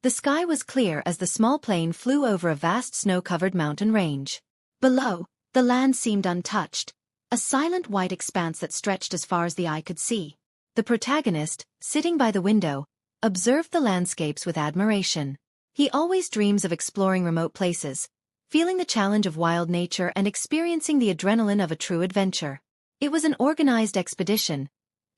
The sky was clear as the small plane flew over a vast snow-covered mountain range. Below, the land seemed untouched, a silent white expanse that stretched as far as the eye could see. The protagonist, sitting by the window, observed the landscapes with admiration. He always dreams of exploring remote places, feeling the challenge of wild nature and experiencing the adrenaline of a true adventure. It was an organized expedition,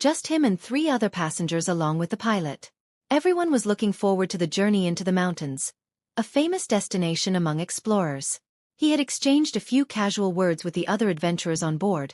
just him and 3 other passengers along with the pilot. Everyone was looking forward to the journey into the mountains, a famous destination among explorers. He had exchanged a few casual words with the other adventurers on board,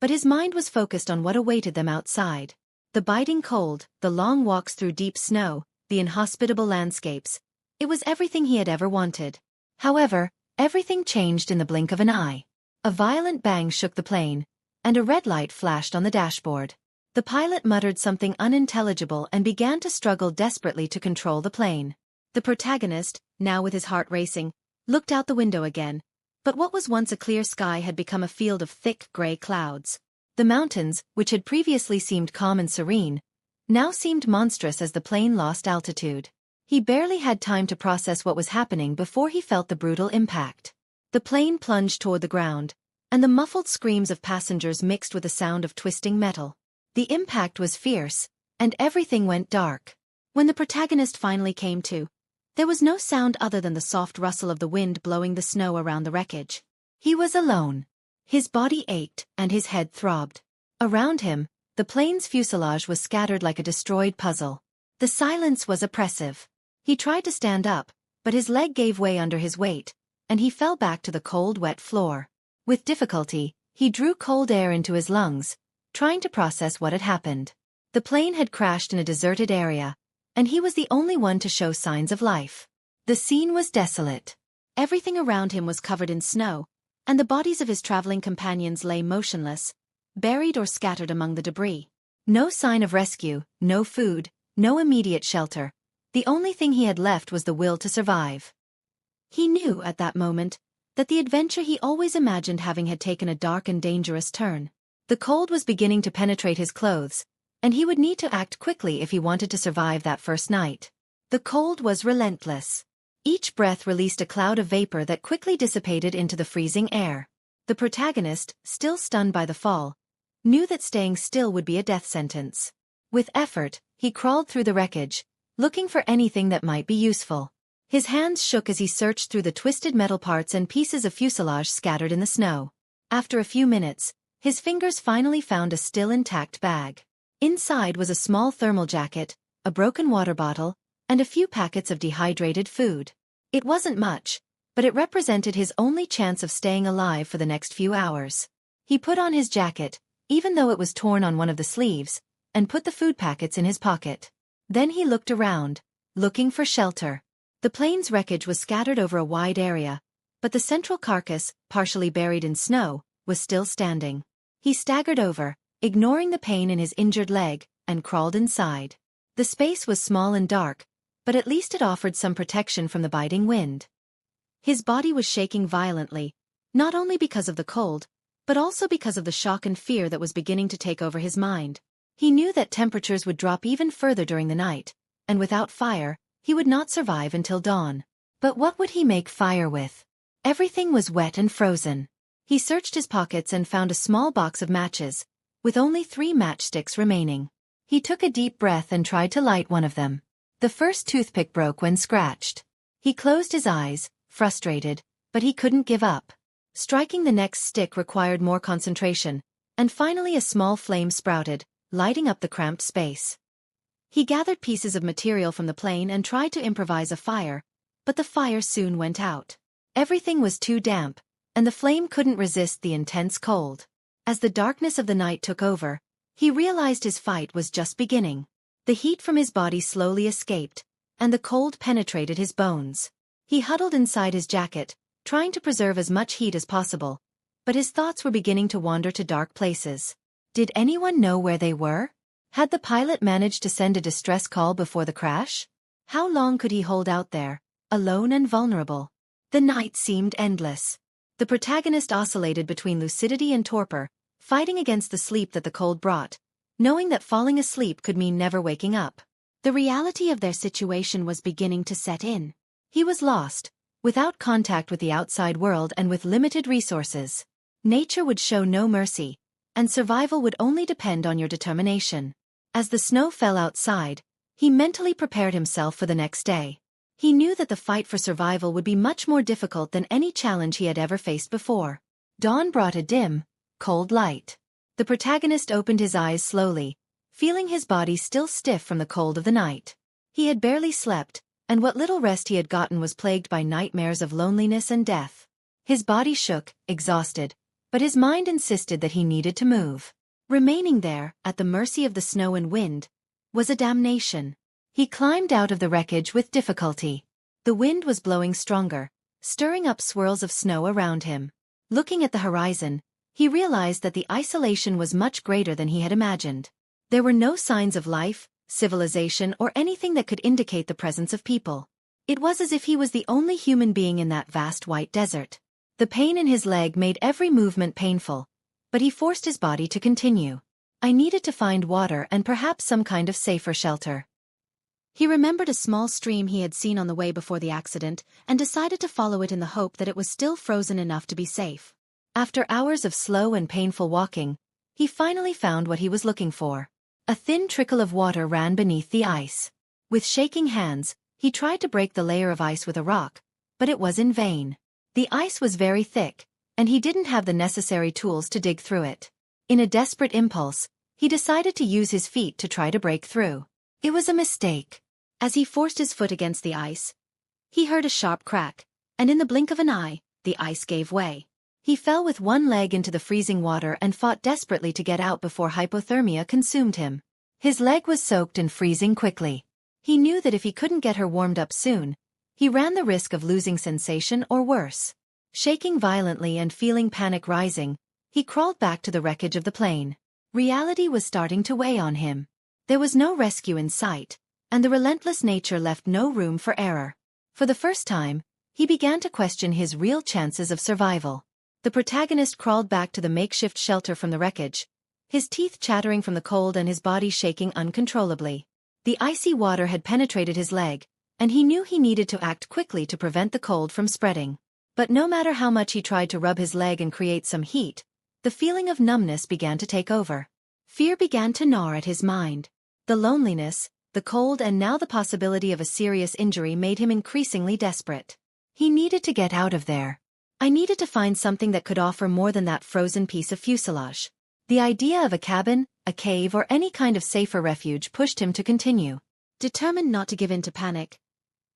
but his mind was focused on what awaited them outside. The biting cold, the long walks through deep snow, the inhospitable landscapes. It was everything he had ever wanted. However, everything changed in the blink of an eye. A violent bang shook the plane, and a red light flashed on the dashboard. The pilot muttered something unintelligible and began to struggle desperately to control the plane. The protagonist, now with his heart racing, looked out the window again, but what was once a clear sky had become a field of thick gray clouds. The mountains, which had previously seemed calm and serene, now seemed monstrous as the plane lost altitude. He barely had time to process what was happening before he felt the brutal impact. The plane plunged toward the ground, and the muffled screams of passengers mixed with the sound of twisting metal. The impact was fierce, and everything went dark. When the protagonist finally came to, there was no sound other than the soft rustle of the wind blowing the snow around the wreckage. He was alone. His body ached, and his head throbbed. Around him, the plane's fuselage was scattered like a destroyed puzzle. The silence was oppressive. He tried to stand up, but his leg gave way under his weight, and he fell back to the cold, wet floor. With difficulty, he drew cold air into his lungs, trying to process what had happened. The plane had crashed in a deserted area, and he was the only one to show signs of life. The scene was desolate. Everything around him was covered in snow, and the bodies of his traveling companions lay motionless, buried or scattered among the debris. No sign of rescue, no food, no immediate shelter. The only thing he had left was the will to survive. He knew at that moment that the adventure he always imagined having had taken a dark and dangerous turn. The cold was beginning to penetrate his clothes, and he would need to act quickly if he wanted to survive that first night. The cold was relentless. Each breath released a cloud of vapor that quickly dissipated into the freezing air. The protagonist, still stunned by the fall, knew that staying still would be a death sentence. With effort, he crawled through the wreckage, looking for anything that might be useful. His hands shook as he searched through the twisted metal parts and pieces of fuselage scattered in the snow. After a few minutes, his fingers finally found a still intact bag. Inside was a small thermal jacket, a broken water bottle, and a few packets of dehydrated food. It wasn't much, but it represented his only chance of staying alive for the next few hours. He put on his jacket, even though it was torn on one of the sleeves, and put the food packets in his pocket. Then he looked around, looking for shelter. The plane's wreckage was scattered over a wide area, but the central carcass, partially buried in snow, was still standing. He staggered over, ignoring the pain in his injured leg, and crawled inside. The space was small and dark, but at least it offered some protection from the biting wind. His body was shaking violently, not only because of the cold, but also because of the shock and fear that was beginning to take over his mind. He knew that temperatures would drop even further during the night, and without fire, he would not survive until dawn. But what would he make fire with? Everything was wet and frozen. He searched his pockets and found a small box of matches, with only 3 matchsticks remaining. He took a deep breath and tried to light one of them. The first toothpick broke when scratched. He closed his eyes, frustrated, but he couldn't give up. Striking the next stick required more concentration, and finally a small flame sprouted, lighting up the cramped space. He gathered pieces of material from the plane and tried to improvise a fire, but the fire soon went out. Everything was too damp, and the flame couldn't resist the intense cold. As the darkness of the night took over, he realized his fight was just beginning. The heat from his body slowly escaped, and the cold penetrated his bones. He huddled inside his jacket, trying to preserve as much heat as possible, but his thoughts were beginning to wander to dark places. Did anyone know where they were? Had the pilot managed to send a distress call before the crash? How long could he hold out there, alone and vulnerable? The night seemed endless. The protagonist oscillated between lucidity and torpor, fighting against the sleep that the cold brought, knowing that falling asleep could mean never waking up. The reality of their situation was beginning to set in. He was lost, without contact with the outside world and with limited resources. Nature would show no mercy, and survival would only depend on your determination. As the snow fell outside, he mentally prepared himself for the next day. He knew that the fight for survival would be much more difficult than any challenge he had ever faced before. Dawn brought a dim, cold light. The protagonist opened his eyes slowly, feeling his body still stiff from the cold of the night. He had barely slept, and what little rest he had gotten was plagued by nightmares of loneliness and death. His body shook, exhausted, but his mind insisted that he needed to move. Remaining there, at the mercy of the snow and wind, was a damnation. He climbed out of the wreckage with difficulty. The wind was blowing stronger, stirring up swirls of snow around him. Looking at the horizon, he realized that the isolation was much greater than he had imagined. There were no signs of life, civilization, or anything that could indicate the presence of people. It was as if he was the only human being in that vast white desert. The pain in his leg made every movement painful, but he forced his body to continue. I needed to find water and perhaps some kind of safer shelter. He remembered a small stream he had seen on the way before the accident and decided to follow it in the hope that it was still frozen enough to be safe. After hours of slow and painful walking, he finally found what he was looking for. A thin trickle of water ran beneath the ice. With shaking hands, he tried to break the layer of ice with a rock, but it was in vain. The ice was very thick, and he didn't have the necessary tools to dig through it. In a desperate impulse, he decided to use his feet to try to break through. It was a mistake. As he forced his foot against the ice, he heard a sharp crack, and in the blink of an eye, the ice gave way. He fell with one leg into the freezing water and fought desperately to get out before hypothermia consumed him. His leg was soaked and freezing quickly. He knew that if he couldn't get her warmed up soon, he ran the risk of losing sensation or worse. Shaking violently and feeling panic rising, he crawled back to the wreckage of the plane. Reality was starting to weigh on him. There was no rescue in sight, and the relentless nature left no room for error. For the first time, he began to question his real chances of survival. The protagonist crawled back to the makeshift shelter from the wreckage, his teeth chattering from the cold and his body shaking uncontrollably. The icy water had penetrated his leg, and he knew he needed to act quickly to prevent the cold from spreading. But no matter how much he tried to rub his leg and create some heat, the feeling of numbness began to take over. Fear began to gnaw at his mind. The loneliness, the cold, and now the possibility of a serious injury made him increasingly desperate. He needed to get out of there. I needed to find something that could offer more than that frozen piece of fuselage. The idea of a cabin, a cave, or any kind of safer refuge pushed him to continue. Determined not to give in to panic,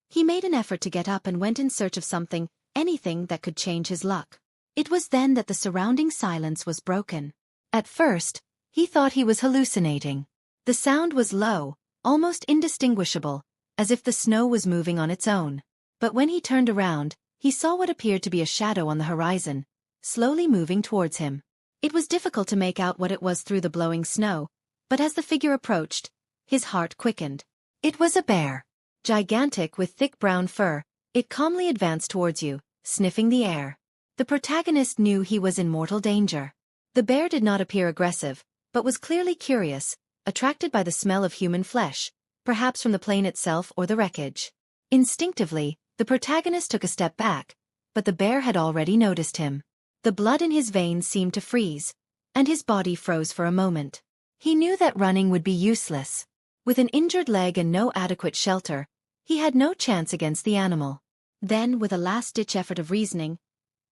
he made an effort to get up and went in search of something, anything that could change his luck. It was then that the surrounding silence was broken. At first, he thought he was hallucinating. The sound was low, almost indistinguishable, as if the snow was moving on its own. But when he turned around, he saw what appeared to be a shadow on the horizon, slowly moving towards him. It was difficult to make out what it was through the blowing snow, but as the figure approached, his heart quickened. It was a bear. Gigantic with thick brown fur, it calmly advanced towards you, sniffing the air. The protagonist knew he was in mortal danger. The bear did not appear aggressive, but was clearly curious, attracted by the smell of human flesh, perhaps from the plane itself or the wreckage. Instinctively, the protagonist took a step back, but the bear had already noticed him. The blood in his veins seemed to freeze, and his body froze for a moment. He knew that running would be useless. With an injured leg and no adequate shelter, he had no chance against the animal. Then, with a last-ditch effort of reasoning,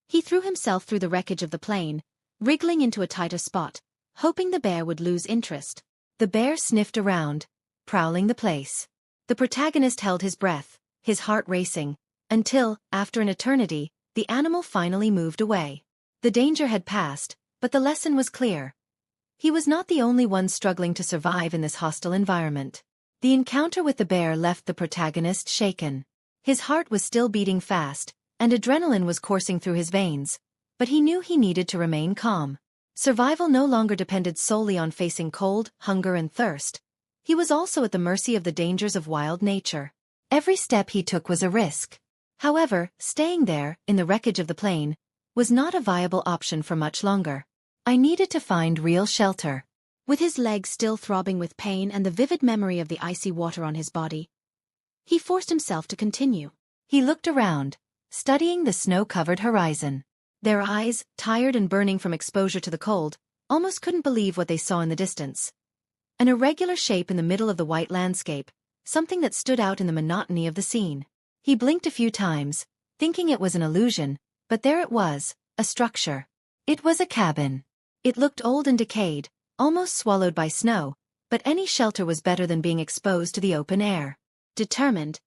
he threw himself through the wreckage of the plane, wriggling into a tighter spot, hoping the bear would lose interest. The bear sniffed around, prowling the place. The protagonist held his breath, his heart racing, until, after an eternity, the animal finally moved away. The danger had passed, but the lesson was clear. He was not the only one struggling to survive in this hostile environment. The encounter with the bear left the protagonist shaken. His heart was still beating fast, and adrenaline was coursing through his veins, but he knew he needed to remain calm. Survival no longer depended solely on facing cold, hunger, and thirst. He was also at the mercy of the dangers of wild nature. Every step he took was a risk. However, staying there, in the wreckage of the plane, was not a viable option for much longer. I needed to find real shelter. With his legs still throbbing with pain and the vivid memory of the icy water on his body, he forced himself to continue. He looked around, studying the snow-covered horizon. Their eyes, tired and burning from exposure to the cold, almost couldn't believe what they saw in the distance. An irregular shape in the middle of the white landscape, something that stood out in the monotony of the scene. He blinked a few times, thinking it was an illusion, but there it was, a structure. It was a cabin. It looked old and decayed, almost swallowed by snow, but any shelter was better than being exposed to the open air. Determined,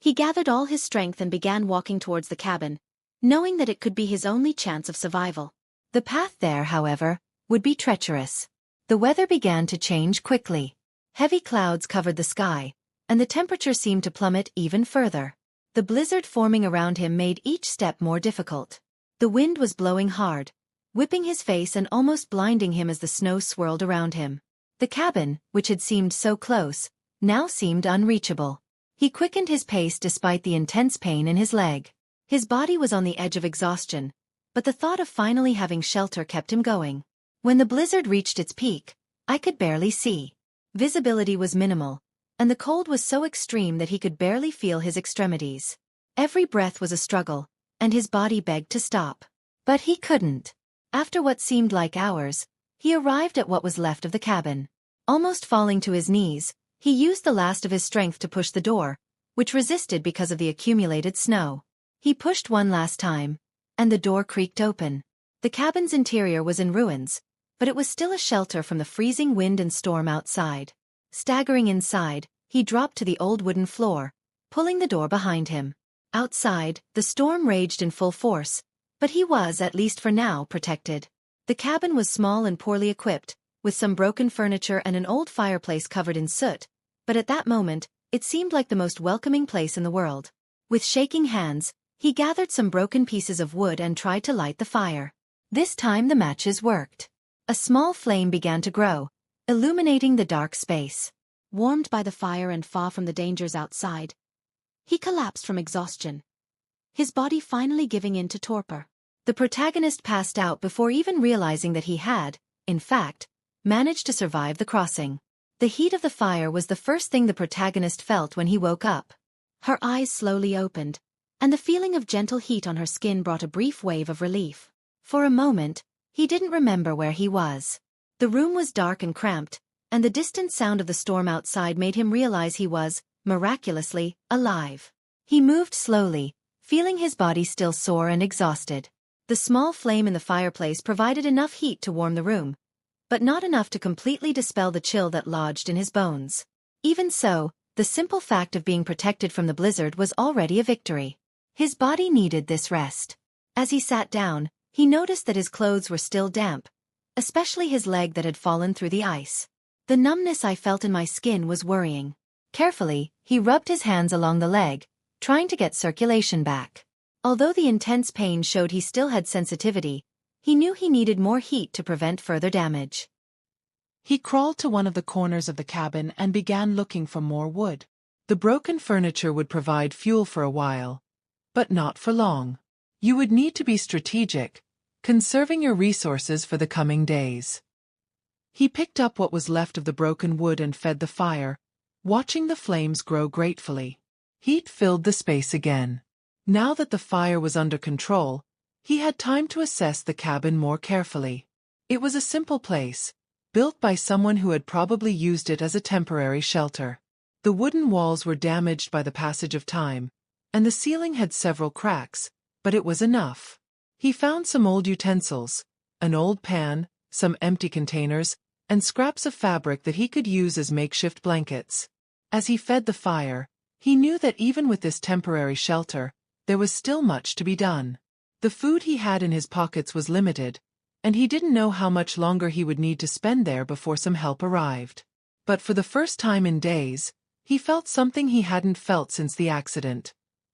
he gathered all his strength and began walking towards the cabin, knowing that it could be his only chance of survival. The path there, however, would be treacherous. The weather began to change quickly. Heavy clouds covered the sky, and the temperature seemed to plummet even further. The blizzard forming around him made each step more difficult. The wind was blowing hard, whipping his face and almost blinding him as the snow swirled around him. The cabin, which had seemed so close, now seemed unreachable. He quickened his pace despite the intense pain in his leg. His body was on the edge of exhaustion, but the thought of finally having shelter kept him going. When the blizzard reached its peak, I could barely see. Visibility was minimal, and the cold was so extreme that he could barely feel his extremities. Every breath was a struggle, and his body begged to stop. But he couldn't. After what seemed like hours, he arrived at what was left of the cabin. Almost falling to his knees, he used the last of his strength to push the door, which resisted because of the accumulated snow. He pushed one last time, and the door creaked open. The cabin's interior was in ruins, but it was still a shelter from the freezing wind and storm outside. Staggering inside, he dropped to the old wooden floor, pulling the door behind him. Outside, the storm raged in full force, but he was, at least for now, protected. The cabin was small and poorly equipped, with some broken furniture and an old fireplace covered in soot, but at that moment, it seemed like the most welcoming place in the world. With shaking hands, he gathered some broken pieces of wood and tried to light the fire. This time the matches worked. A small flame began to grow, illuminating the dark space. Warmed by the fire and far from the dangers outside, he collapsed from exhaustion, his body finally giving in to torpor. The protagonist passed out before even realizing that he had, in fact, managed to survive the crossing. The heat of the fire was the first thing the protagonist felt when he woke up. Her eyes slowly opened, and the feeling of gentle heat on her skin brought a brief wave of relief. For a moment, he didn't remember where he was. The room was dark and cramped, and the distant sound of the storm outside made him realize he was, miraculously, alive. He moved slowly, feeling his body still sore and exhausted. The small flame in the fireplace provided enough heat to warm the room, but not enough to completely dispel the chill that lodged in his bones. Even so, the simple fact of being protected from the blizzard was already a victory. His body needed this rest. As he sat down, he noticed that his clothes were still damp, especially his leg that had fallen through the ice. The numbness I felt in my skin was worrying. Carefully, he rubbed his hands along the leg, trying to get circulation back. Although the intense pain showed he still had sensitivity, he knew he needed more heat to prevent further damage. He crawled to one of the corners of the cabin and began looking for more wood. The broken furniture would provide fuel for a while, but not for long. You would need to be strategic, conserving your resources for the coming days. He picked up what was left of the broken wood and fed the fire, watching the flames grow gratefully. Heat filled the space again. Now that the fire was under control, he had time to assess the cabin more carefully. It was a simple place, built by someone who had probably used it as a temporary shelter. The wooden walls were damaged by the passage of time, and the ceiling had several cracks, but it was enough. He found some old utensils, an old pan, some empty containers, and scraps of fabric that he could use as makeshift blankets. As he fed the fire, he knew that even with this temporary shelter, there was still much to be done. The food he had in his pockets was limited, and he didn't know how much longer he would need to spend there before some help arrived. But for the first time in days, he felt something he hadn't felt since the accident: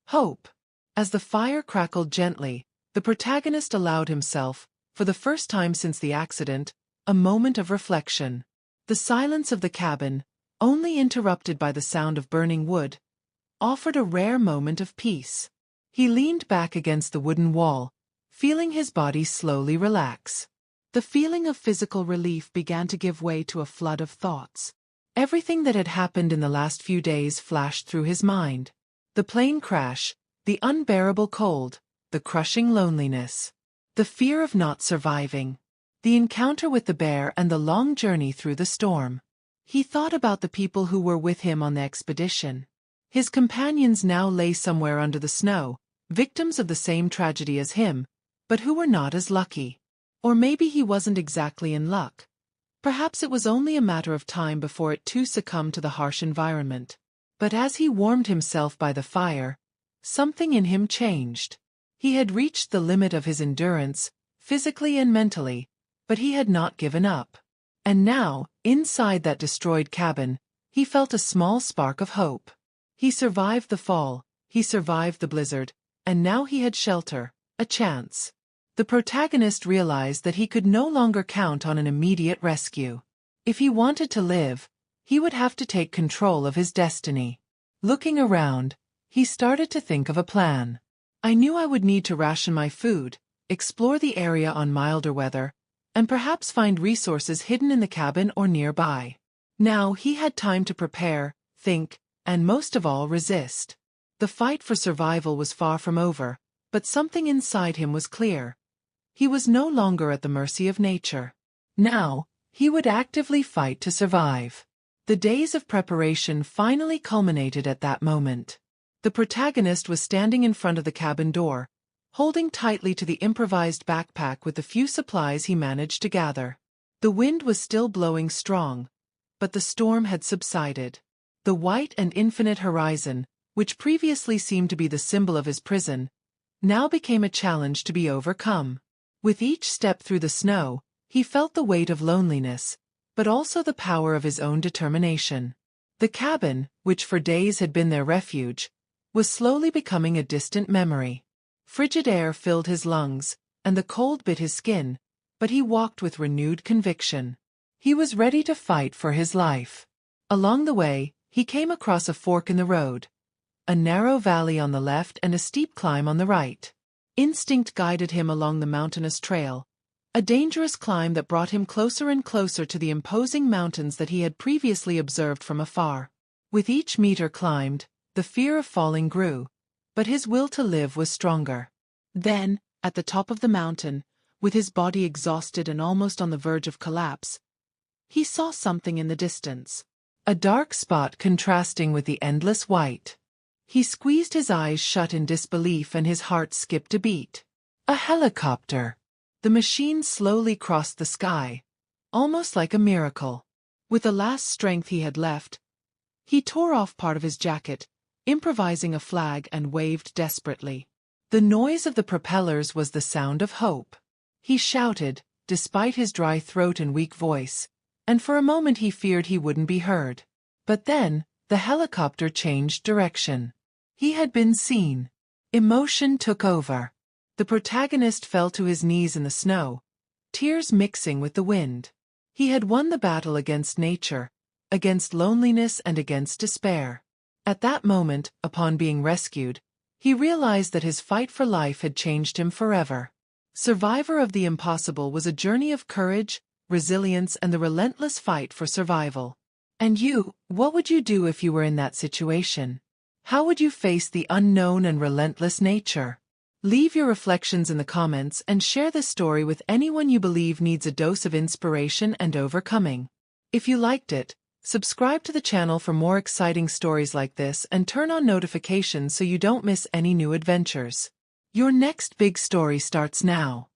hope. As the fire crackled gently, the protagonist allowed himself, for the first time since the accident, a moment of reflection. The silence of the cabin, only interrupted by the sound of burning wood, offered a rare moment of peace. He leaned back against the wooden wall, feeling his body slowly relax. The feeling of physical relief began to give way to a flood of thoughts. Everything that had happened in the last few days flashed through his mind. The plane crash, the unbearable cold, the crushing loneliness, the fear of not surviving, the encounter with the bear and the long journey through the storm. He thought about the people who were with him on the expedition. His companions now lay somewhere under the snow, victims of the same tragedy as him, but who were not as lucky. Or maybe he wasn't exactly in luck. Perhaps it was only a matter of time before it too succumbed to the harsh environment. But as he warmed himself by the fire, something in him changed. He had reached the limit of his endurance, physically and mentally, but he had not given up. And now, inside that destroyed cabin, he felt a small spark of hope. He survived the fall, he survived the blizzard, and now he had shelter, a chance. The protagonist realized that he could no longer count on an immediate rescue. If he wanted to live, he would have to take control of his destiny. Looking around, he started to think of a plan. I knew I would need to ration my food, explore the area on milder weather, and perhaps find resources hidden in the cabin or nearby. Now he had time to prepare, think, and most of all resist. The fight for survival was far from over, but something inside him was clear. He was no longer at the mercy of nature. Now, he would actively fight to survive. The days of preparation finally culminated at that moment. The protagonist was standing in front of the cabin door, holding tightly to the improvised backpack with the few supplies he managed to gather. The wind was still blowing strong, but the storm had subsided. The white and infinite horizon, which previously seemed to be the symbol of his prison, now became a challenge to be overcome. With each step through the snow, he felt the weight of loneliness, but also the power of his own determination. The cabin, which for days had been their refuge, was slowly becoming a distant memory. Frigid air filled his lungs, and the cold bit his skin, but he walked with renewed conviction. He was ready to fight for his life. Along the way, he came across a fork in the road, a narrow valley on the left and a steep climb on the right. Instinct guided him along the mountainous trail, a dangerous climb that brought him closer and closer to the imposing mountains that he had previously observed from afar. With each meter climbed, the fear of falling grew, but his will to live was stronger. Then, at the top of the mountain, with his body exhausted and almost on the verge of collapse, he saw something in the distance. A dark spot contrasting with the endless white. He squeezed his eyes shut in disbelief and his heart skipped a beat. A helicopter. The machine slowly crossed the sky, almost like a miracle. With the last strength he had left, he tore off part of his jacket, improvising a flag and waved desperately. The noise of the propellers was the sound of hope. He shouted, despite his dry throat and weak voice, and for a moment he feared he wouldn't be heard. But then, the helicopter changed direction. He had been seen. Emotion took over. The protagonist fell to his knees in the snow, tears mixing with the wind. He had won the battle against nature, against loneliness and against despair. At that moment, upon being rescued, he realized that his fight for life had changed him forever. Survivor of the Impossible was a journey of courage, resilience and the relentless fight for survival. And you, what would you do if you were in that situation? How would you face the unknown and relentless nature? Leave your reflections in the comments and share this story with anyone you believe needs a dose of inspiration and overcoming. If you liked it, subscribe to the channel for more exciting stories like this and turn on notifications so you don't miss any new adventures. Your next big story starts now.